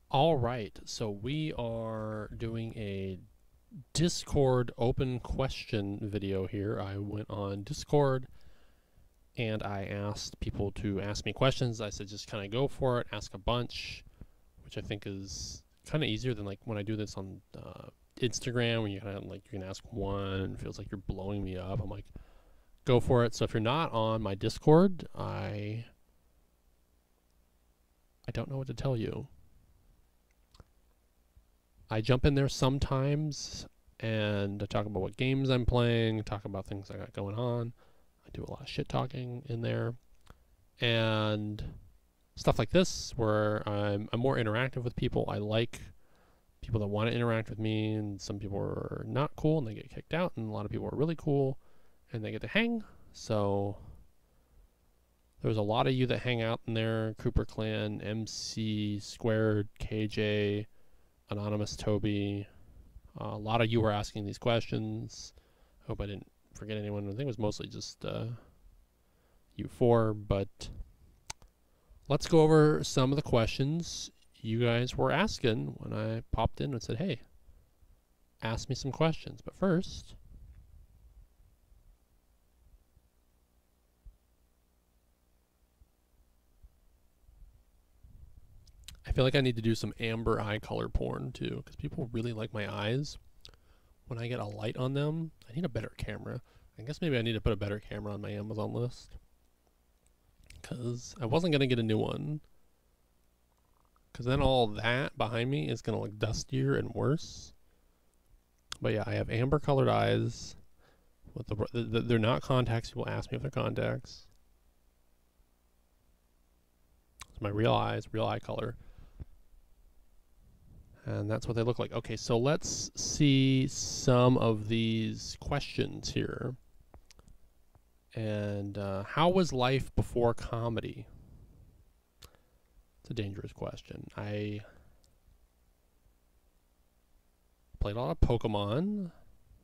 All right, so we are doing a Discord open question video here. I went on Discord and I asked people to ask me questions. I said just kind of go for it, ask a bunch, which I think is kind of easier than like when I do this on Instagram, when you kind of like you can ask one and it feels like you're blowing me up. I'm like, go for it. So if you're not on my Discord, I don't know what to tell you. I jump in there sometimes and I talk about what games I'm playing, talk about things I got going on. I do a lot of shit talking in there and stuff like this where I'm more interactive with people. I like people that want to interact with me, and some people are not cool and they get kicked out, and a lot of people are really cool and they get to hang. So there's a lot of you that hang out in there: Cooper Clan, MC Squared, KJ, Anonymous Toby. A lot of you were asking these questions. Hope I didn't forget anyone. I think it was mostly just you four, but let's go over some of the questions you guys were asking when I popped in and said, hey, ask me some questions. But first, I feel like I need to do some amber eye color porn too, because people really like my eyes when I get a light on them. I need a better camera. I guess maybe I need to put a better camera on my Amazon list, because I wasn't going to get a new one, because then all that behind me is going to look dustier and worse. But yeah, I have amber colored eyes. With they're not contacts. People ask me if they're contacts. It's my real eyes, real eye color. And that's what they look like. Okay, so let's see some of these questions here. And how was life before comedy? It's a dangerous question. I played a lot of Pokemon.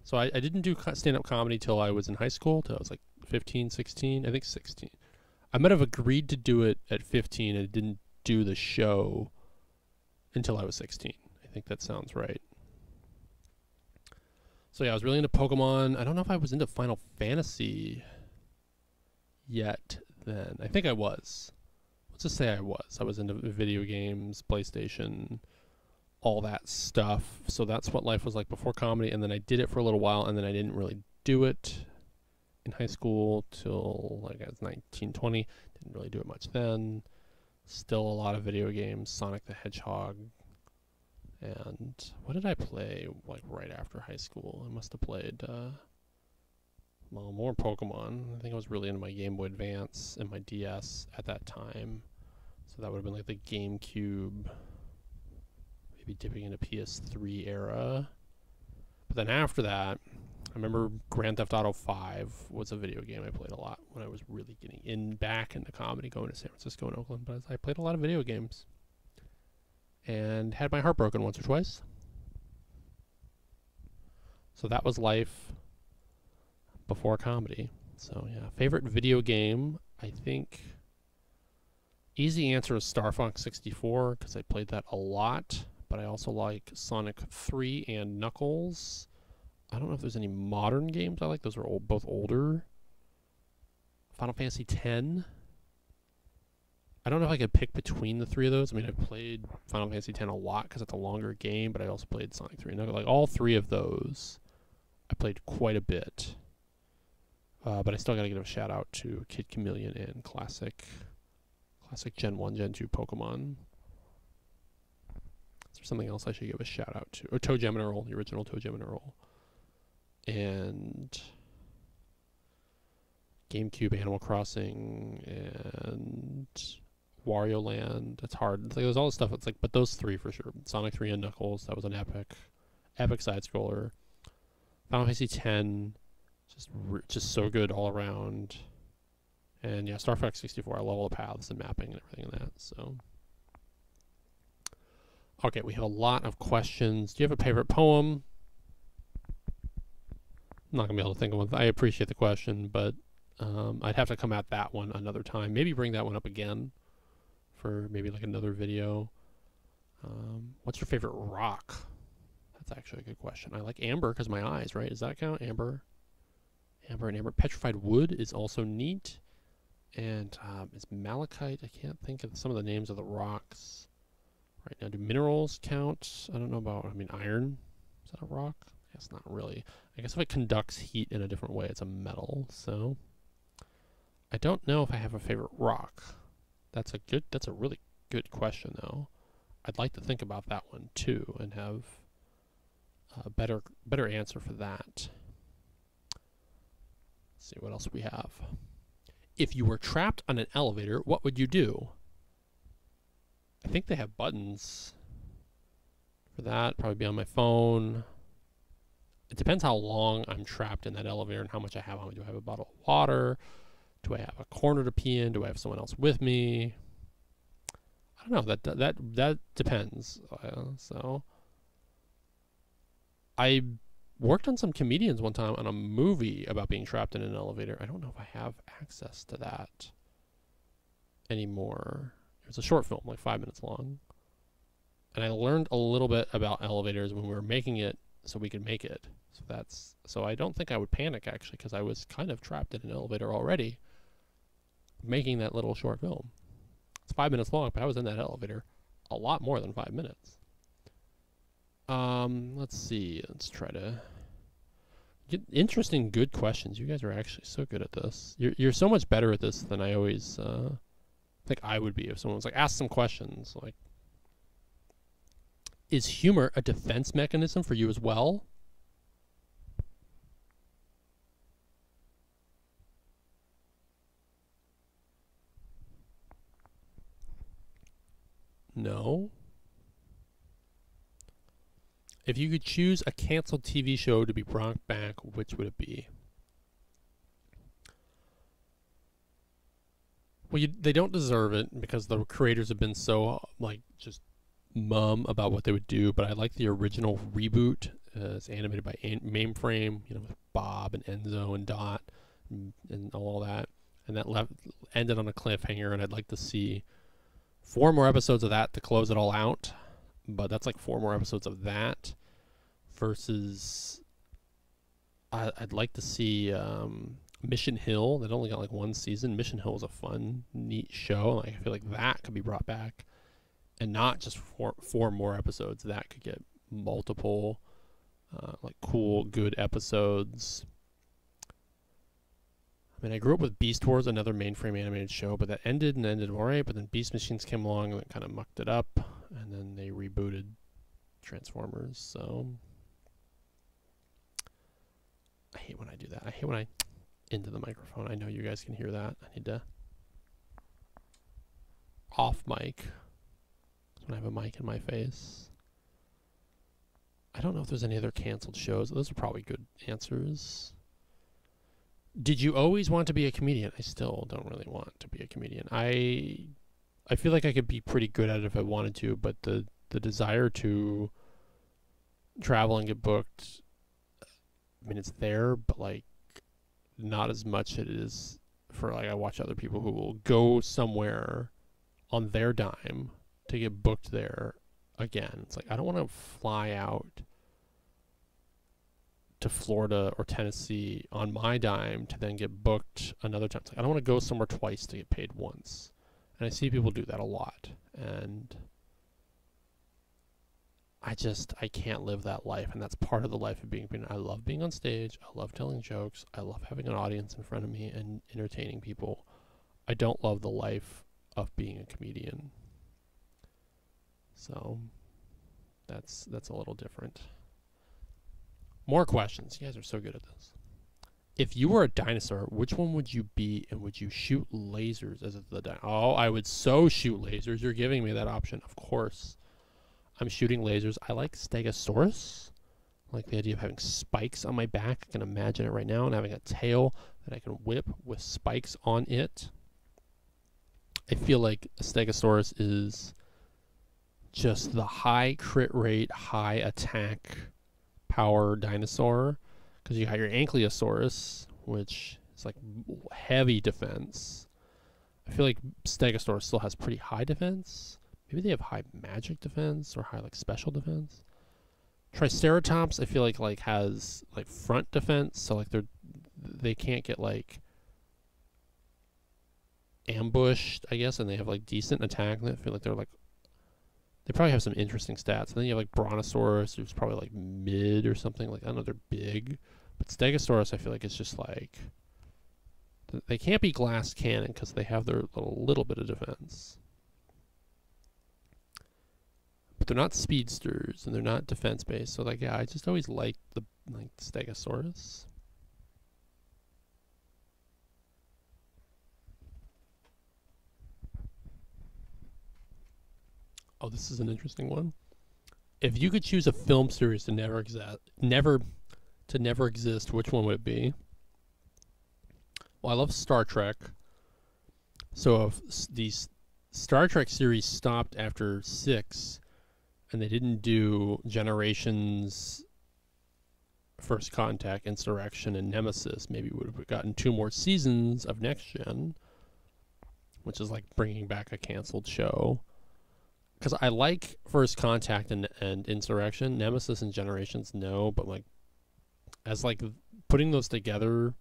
So I didn't do stand-up comedy till I was in high school, till I was like 15, 16, I think 16. I might have agreed to do it at 15 and didn't do the show until I was 16. I think that sounds right. So yeah, I was really into Pokemon. I don't know if I was into Final Fantasy yet then. I think I was. Let's just say I was. I was into video games, PlayStation, all that stuff. So that's what life was like before comedy. And then I did it for a little while, and then I didn't really do it in high school till like I was 19, 20. Didn't really do it much then. Still a lot of video games, Sonic the Hedgehog. And what did I play like right after high school? I must have played well, more Pokemon. I think I was really into my Game Boy Advance and my DS at that time. So that would have been like the GameCube, maybe dipping into PS3 era. But then after that, I remember Grand Theft Auto 5 was a video game I played a lot when I was really getting back into comedy, going to San Francisco and Oakland. But I played a lot of video games and had my heart broken once or twice. So that was life before comedy. So yeah, favorite video game, I think easy answer is Star Fox 64, because I played that a lot, but I also like Sonic 3 and Knuckles. I don't know if there's any modern games I like. Those are both older. Final Fantasy X. I don't know if I could pick between the three of those. I mean, I've played Final Fantasy X a lot because it's a longer game, but I also played Sonic 3 and Knuckles. Like all three of those, I played quite a bit. But I still got to give a shout out to Kid Chameleon and classic Gen 1, Gen 2 Pokemon. Is there something else I should give a shout out to? Oh, Toe Jam and Earl, the original Toe Jam and Earl. And GameCube Animal Crossing and Wario Land. It's hard. It's like there's all this stuff. It's like, but those three for sure. Sonic 3 and Knuckles, that was an epic side scroller. Final Fantasy X, just so good all around. And yeah, Star Fox 64. I love all the paths and mapping and everything in that. So okay, we have a lot of questions. Do you have a favorite poem? I'm not gonna be able to think of one. I appreciate the question, but I'd have to come at that one another time. Maybe bring that one up again for maybe like another video. What's your favorite rock? That's actually a good question. I like amber because my eyes, right? Does that count? Amber. Amber and amber. Petrified wood is also neat. And is malachite? I can't think of some of the names of the rocks right now. Do minerals count? I don't know about, iron. Is that a rock? I guess not really. I guess if it conducts heat in a different way, it's a metal. So I don't know if I have a favorite rock. That's a really good question, though. I'd like to think about that one too and have a better answer for that. Let's see what else we have. If you were trapped on an elevator, what would you do? I think they have buttons for that. Probably be on my phone. It depends how long I'm trapped in that elevator and how much I have on me. Do I have a bottle of water? Do I have a corner to pee in? Do I have someone else with me? I don't know. That depends. So I worked on some comedians one time on a movie about being trapped in an elevator. I don't know if I have access to that anymore. It was a short film, like 5 minutes long. And I learned a little bit about elevators when we were making it so we could make it. So I don't think I would panic, actually, because I was kind of trapped in an elevator already making that little short film. It's 5 minutes long, but I was in that elevator a lot more than 5 minutes. Let's see. Let's try to get interesting, good questions. You guys are actually so good at this. You're so much better at this than I always think I would be if someone was like, ask some questions. Like, is humor a defense mechanism for you as well? No. If you could choose a canceled TV show to be brought back, which would it be? Well, they don't deserve it because the creators have been so, just mum about what they would do. But I like the original reboot. It's animated by Mainframe, with Bob and Enzo and Dot and all that. And that ended on a cliffhanger, and I'd like to see 4 more episodes of that to close it all out. But that's like 4 more episodes of that versus I'd like to see Mission Hill. That only got like 1 season. Mission Hill was a fun, neat show. Like, I feel like that could be brought back and not just 4 more episodes. That could get multiple cool, good episodes. I grew up with Beast Wars, another Mainframe animated show, but that ended alright, but then Beast Machines came along and it kind of mucked it up, and then they rebooted Transformers, so I hate when I do that. I hate when I into the microphone. I know you guys can hear that. I need to off mic when I have a mic in my face. I don't know if there's any other canceled shows. Those are probably good answers. Did you always want to be a comedian? I still don't really want to be a comedian. I feel like I could be pretty good at it if I wanted to, but the desire to travel and get booked, it's there, but not as much it is for I watch other people who will go somewhere on their dime to get booked there again. It's I don't want to fly out to Florida or Tennessee on my dime to then get booked another time. I don't want to go somewhere twice to get paid once. And I see people do that a lot. And I can't live that life. And that's part of the life of being. I love being on stage. I love telling jokes. I love having an audience in front of me and entertaining people. I don't love the life of being a comedian. So that's a little different. More questions. You guys are so good at this. If you were a dinosaur, which one would you be, and would you shoot lasers as the dinosaur? Oh, I would so shoot lasers. You're giving me that option. Of course. I'm shooting lasers. I like Stegosaurus. I like the idea of having spikes on my back. I can imagine it right now, and having a tail that I can whip with spikes on it. I feel like a Stegosaurus is just the high crit rate, high attack power dinosaur, because you got your Ankylosaurus, which is heavy defense. I feel like Stegosaurus still has pretty high defense, Maybe they have high magic defense or high like special defense. Triceratops, I feel like has like front defense, so like they can't get like ambushed, I guess, and they have like decent attack. And I feel like they probably have some interesting stats. And then you have like Brontosaurus, who's probably like mid or something. Like I don't know, they're big, but Stegosaurus, I feel like it's just like they can't be glass cannon because they have their little bit of defense. But they're not speedsters and they're not defense based. So like yeah, I just always liked the Stegosaurus. Oh, this is an interesting one. If you could choose a film series to never exist, which one would it be? Well, I love Star Trek. So if these Star Trek series stopped after 6 and they didn't do Generations, First Contact, Insurrection, and Nemesis, maybe we would have gotten 2 more seasons of Next Gen, which is like bringing back a canceled show. Because I like First Contact and Insurrection. Nemesis and Generations, no, but like as like putting those together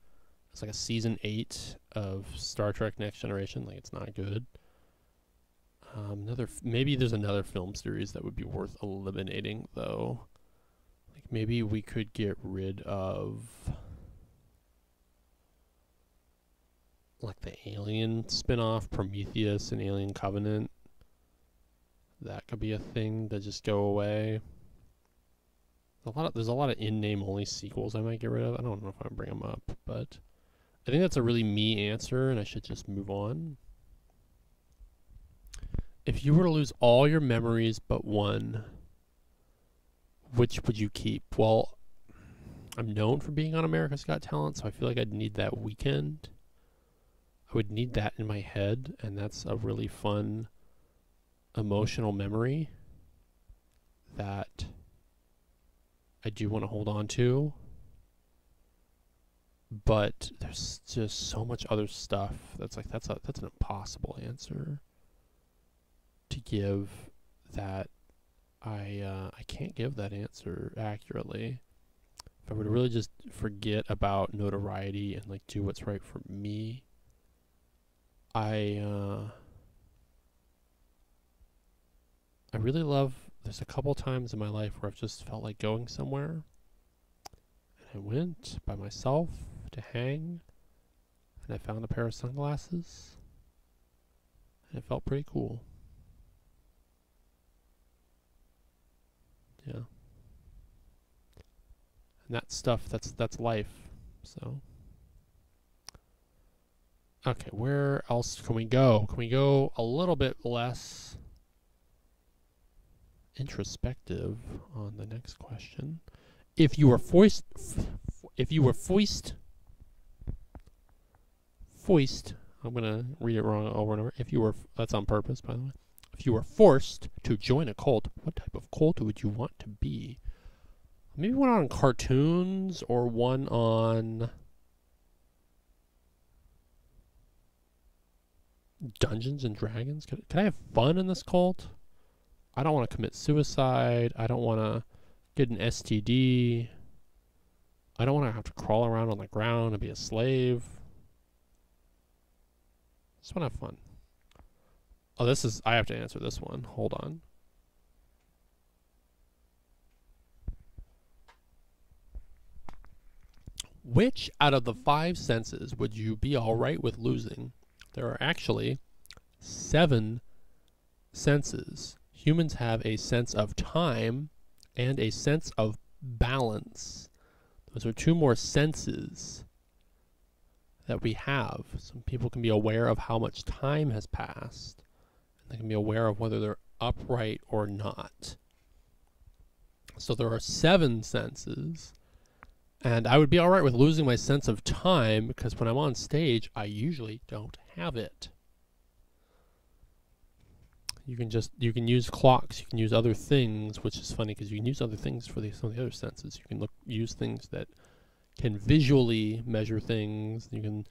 as like a season 8 of Star Trek Next Generation, like it's not good. Maybe there's another film series that would be worth eliminating though. Like maybe we could get rid of like the Alien spin-off, Prometheus and Alien Covenant. That could be a thing to just go away. There's a lot of in-name only sequels I might get rid of. I don't know if I bring them up, but I think that's a really me answer, and I should just move on. If you were to lose all your memories but one, which would you keep? Well, I'm known for being on America's Got Talent, so I feel like I'd need that weekend. I would need that in my head, and that's a really fun emotional memory that I do want to hold on to. But there's just so much other stuff that's like that's an impossible answer to give, that I can't give that answer accurately. If I were to really just forget about notoriety and like do what's right for me, I really love, there's a couple times in my life where I've just felt like going somewhere, and I went by myself to hang, and I found a pair of sunglasses, and it felt pretty cool. Yeah. And that stuff, that's life. So okay, where else can we go? Can we go a little bit less introspective on the next question? If you were foist, I'm gonna read it wrong over and over. If you were, that's on purpose, by the way. If you were forced to join a cult, what type of cult would you want to be? Maybe one on cartoons or one on Dungeons and Dragons. Could I have fun in this cult? I don't want to commit suicide. I don't want to get an STD. I don't want to have to crawl around on the ground and be a slave. I just want to have fun. Oh, I have to answer this one. Hold on. Which out of the 5 senses would you be alright with losing? There are actually 7 senses. Humans have a sense of time and a sense of balance. Those are 2 more senses that we have. Some people can be aware of how much time has passed. And they can be aware of whether they're upright or not. So there are 7 senses. And I would be alright with losing my sense of time, because when I'm on stage, I usually don't have it. You can use clocks, you can use other things, which is funny because you can use other things for some of the other senses. You can use things that can visually measure things. You can't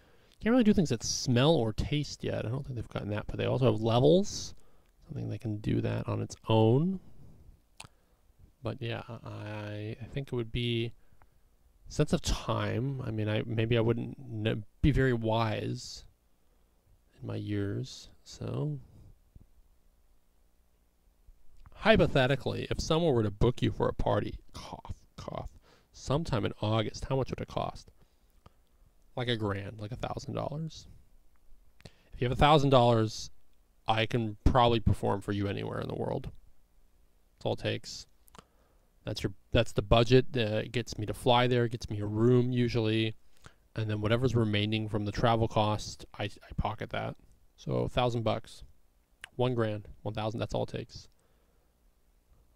really do things that smell or taste yet. I don't think they've gotten that, but they also have levels. I think they can do that on its own. But yeah, I think it would be sense of time. I mean, maybe I wouldn't be very wise in my years. So hypothetically, if someone were to book you for a party, cough, cough, sometime in August, how much would it cost? Like $1,000, like $1,000. If you have $1,000, I can probably perform for you anywhere in the world. That's all it takes. That's the budget. It gets me to fly there, gets me a room usually, and then whatever's remaining from the travel cost, I pocket that. So $1,000, $1,000, 1,000. That's all it takes.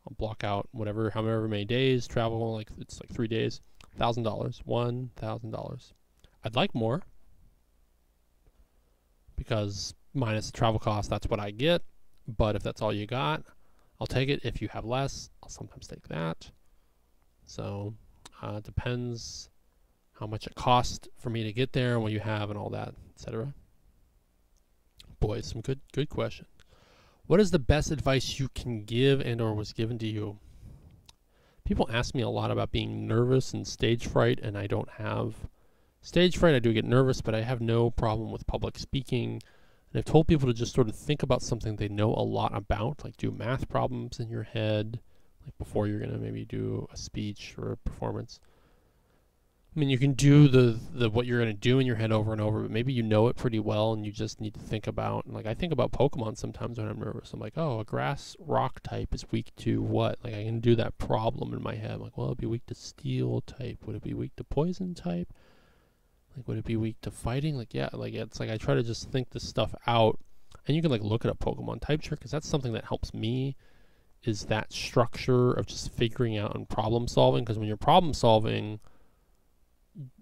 I'll block out however many days travel. Like it's like 3 days. $1,000, $1,000. I'd like more because minus the travel cost, that's what I get. But if that's all you got, I'll take it. If you have less, I'll sometimes take that. So it depends how much it costs for me to get there, what you have, and all that, etc. Boy, some good question. What is the best advice you can give and or was given to you? People ask me a lot about being nervous and stage fright, and I don't have stage fright. I do get nervous, but I have no problem with public speaking. And I've told people to just sort of think about something they know a lot about, like do math problems in your head, like before you're going to maybe do a speech or a performance. I mean, you can do the what you're going to do in your head over and over, but maybe you know it pretty well and you just need to think about, like I think about Pokemon sometimes when I'm nervous. I'm like, oh, a grass rock type is weak to what? Like I can do that problem in my head. I'm like, well, it'd be weak to steel type. Would it be weak to poison type? Like, would it be weak to fighting? Like, yeah, like it's like I try to just think this stuff out. And you can like look at a Pokemon type chart because that's something that helps me, is that structure of just figuring out and problem solving. Because when you're problem solving,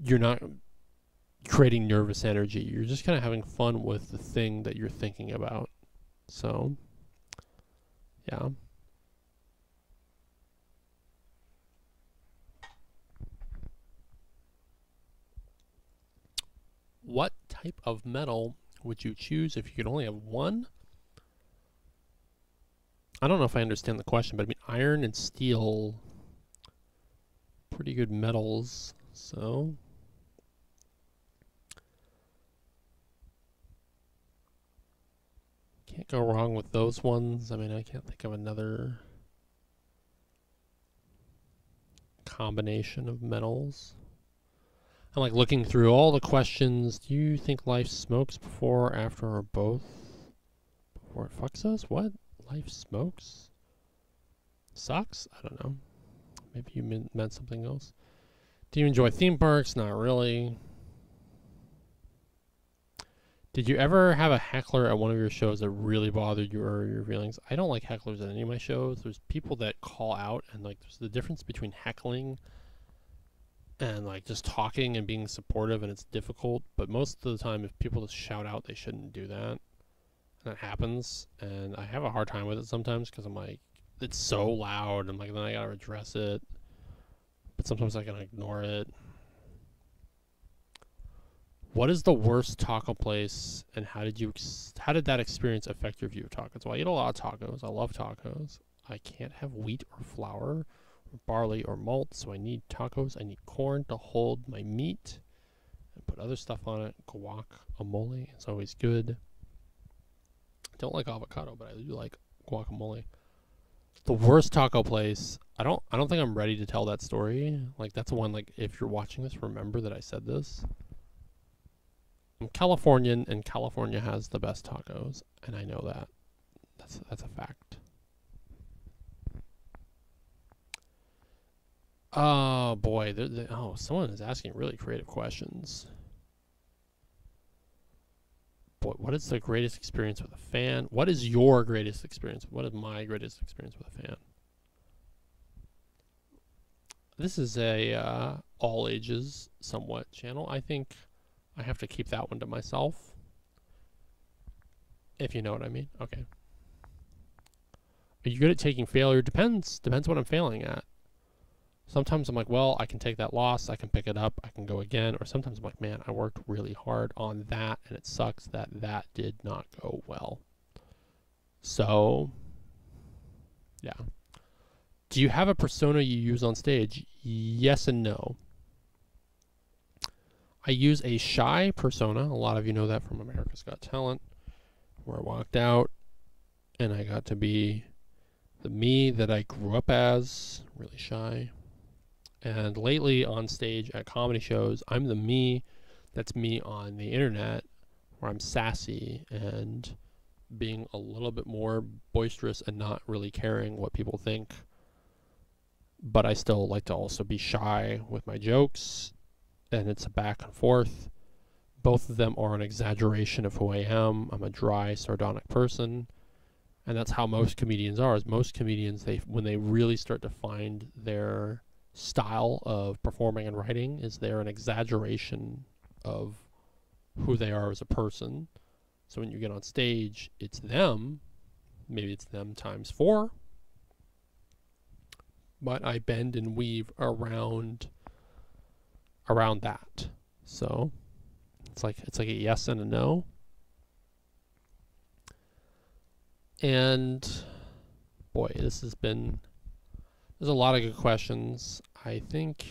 you're not creating nervous energy. You're just kind of having fun with the thing that you're thinking about. So, yeah. What type of metal would you choose if you could only have one? I don't know if I understand the question, but I mean, iron and steel, pretty good metals. So, can't go wrong with those ones. I mean, I can't think of another combination of metals. I'm like looking through all the questions. Do you think life smokes before, after, or both? Before it fucks us? What? Life smokes? Sucks? I don't know. Maybe you meant something else. Do you enjoy theme parks? Not really. Did you ever have a heckler at one of your shows that really bothered you or your feelings? I don't like hecklers at any of my shows. There's people that call out, and like there's the difference between heckling and like just talking and being supportive, and it's difficult. But most of the time, if people just shout out, they shouldn't do that. And that happens, and I have a hard time with it sometimes because I'm like, it's so loud, and like then I gotta address it. But sometimes I can ignore it. What is the worst taco place, and how did that experience affect your view of tacos? Well, I eat a lot of tacos. I love tacos. I can't have wheat or flour or barley or malt, so I need tacos. I need corn to hold my meat and put other stuff on it. Guacamole is always good. I don't like avocado, but I do like guacamole. The worst taco place, I don't think I'm ready to tell that story. Like that's the one, like if you're watching this, remember that I said this. I'm Californian, and California has the best tacos, and I know that. That's a fact. Oh boy, someone is asking really creative questions. Boy, what is the greatest experience with a fan? What is your greatest experience? What is my greatest experience with a fan? This is a all ages somewhat channel. I think I have to keep that one to myself. If you know what I mean. Okay. Are you good at taking failure? Depends what I'm failing at. Sometimes I'm like, well, I can take that loss, I can pick it up, I can go again. Or sometimes I'm like, man, I worked really hard on that, and it sucks that that did not go well. So, yeah. Do you have a persona you use on stage? Yes and no. I use a shy persona. A lot of you know that from America's Got Talent, where I walked out and I got to be the me that I grew up as, really shy. And lately on stage at comedy shows, I'm the me that's me on the internet, where I'm sassy and being a little bit more boisterous and not really caring what people think. But I still like to also be shy with my jokes, and it's a back and forth. Both of them are an exaggeration of who I am. I'm a dry, sardonic person. And that's how most comedians are. Is most comedians, when they really start to find their style of performing and writing, is they're an exaggeration of who they are as a person. So when you get on stage, it's them. Maybe it's them times 4. But I bend and weave around that. So it's like a yes and a no. And boy, there's a lot of good questions. I think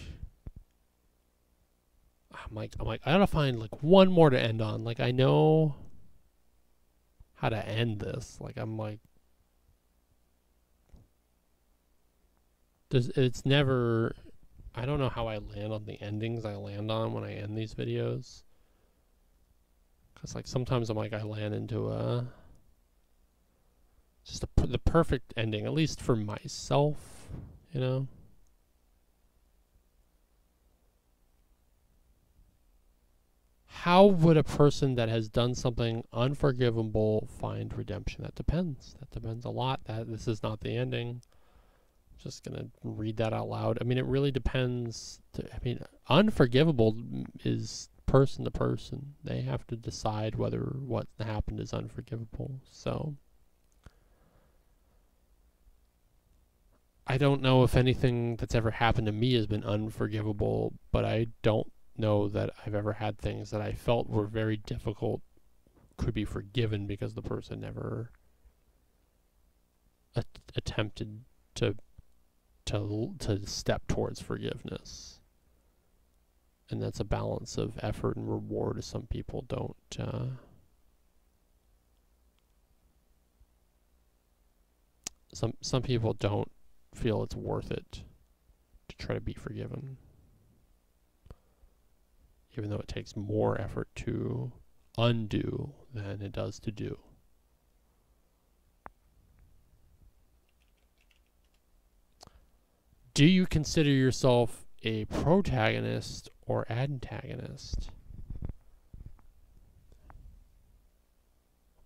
I'm like I gotta find like one more to end on. Like I know how to end this. Like I'm like it's never, I don't know how I land on the endings I land on when I end these videos. Cause like sometimes I'm like I land into the perfect ending, at least for myself, you know. How would a person that has done something unforgivable find redemption? That depends. That depends a lot. This is not the ending. Just gonna read that out loud. I mean, it really depends. Unforgivable is person to person. They have to decide whether what happened is unforgivable. So I don't know if anything that's ever happened to me has been unforgivable, but I don't know that I've ever had things that I felt were very difficult could be forgiven because the person never attempted to step towards forgiveness. And that's a balance of effort and reward. Some people don't some people don't feel it's worth it to try to be forgiven, even though it takes more effort to undo than it does to do. Do you consider yourself a protagonist or antagonist?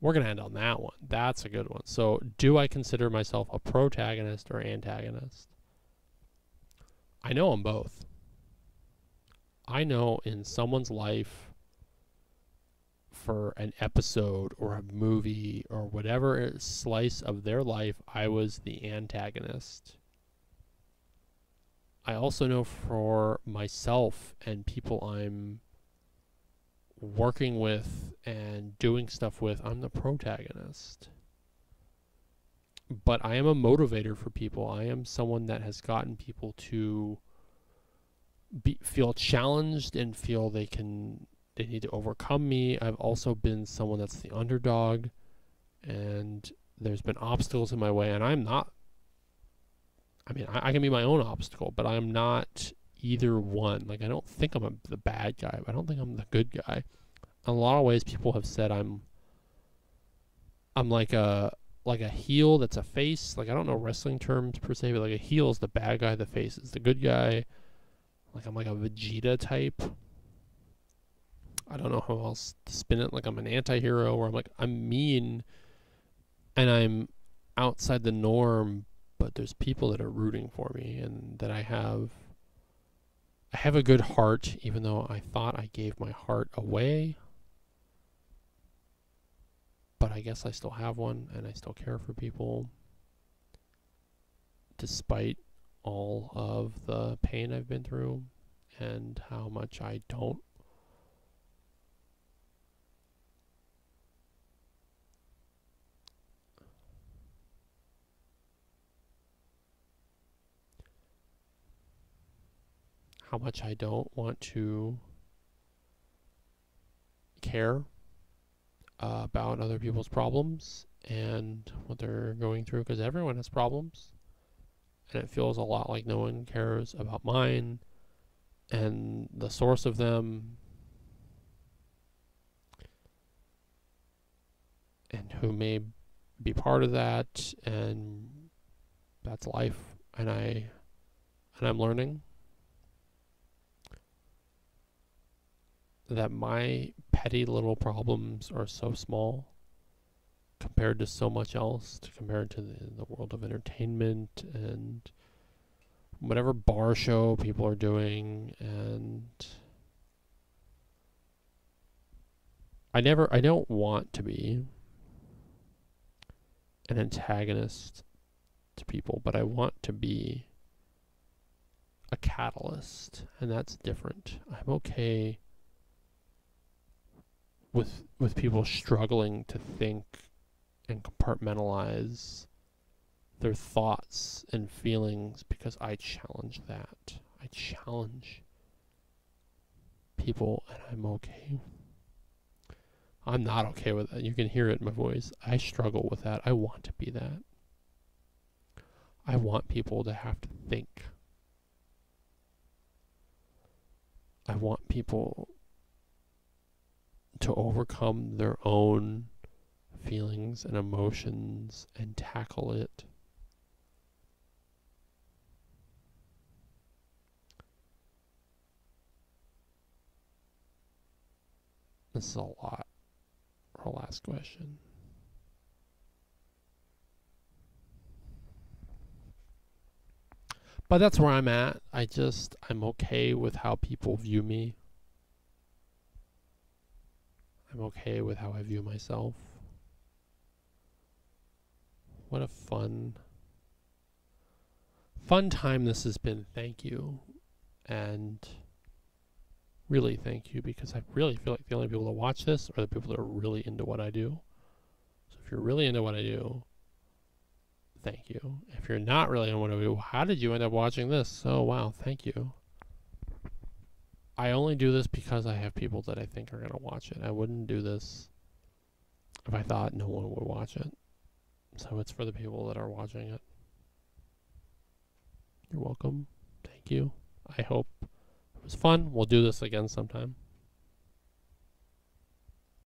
We're going to end on that one. That's a good one. So, do I consider myself a protagonist or antagonist? I know I'm both. I know in someone's life, for an episode or a movie or whatever slice of their life, I was the antagonist. I also know for myself and people I'm working with and doing stuff with, I'm the protagonist. But I am a motivator for people. I am someone that has gotten people to feel challenged and feel they need to overcome me. I've also been someone that's the underdog, and there's been obstacles in my way, and I'm not, I can be my own obstacle, but I'm not either one. Like, I don't think I'm the bad guy, but I don't think I'm the good guy. In a lot of ways, people have said I'm like a heel that's a face. Like, I don't know wrestling terms per se, but like a heel is the bad guy, the face is the good guy. Like, I'm like a Vegeta type. I don't know how else to spin it. Like, I'm an anti-hero, or I'm mean and I'm outside the norm, but there's people that are rooting for me, and that I have a good heart, even though I thought I gave my heart away. But I guess I still have one, and I still care for people, despite all of the pain I've been through and how much I don't. how much I don't want to care about other people's problems and what they're going through, because everyone has problems, and it feels a lot like no one cares about mine and the source of them and who may be part of that, and that's life. And I'm learning that my petty little problems are so small compared to so much else, compared to the world of entertainment and whatever bar show people are doing. And I don't want to be an antagonist to people, but I want to be a catalyst, and that's different. I'm okay with people struggling to think and compartmentalize their thoughts and feelings, because I challenge that. I challenge people, and I'm okay. I'm not okay with that. You can hear it in my voice. I struggle with that. I want to be that. I want people to have to think. I want people to overcome their own feelings and emotions and tackle it. This is a lot. Our last question. But that's where I'm at. I'm okay with how people view me. I'm okay with how I view myself. What a fun time this has been. Thank you. And really thank you, because I really feel like the only people that watch this are the people that are really into what I do. So if you're really into what I do, thank you. If you're not really into what I do, how did you end up watching this? Oh, wow, thank you. I only do this because I have people that I think are going to watch it. I wouldn't do this if I thought no one would watch it. So it's for the people that are watching it. You're welcome. Thank you. I hope it was fun. We'll do this again sometime.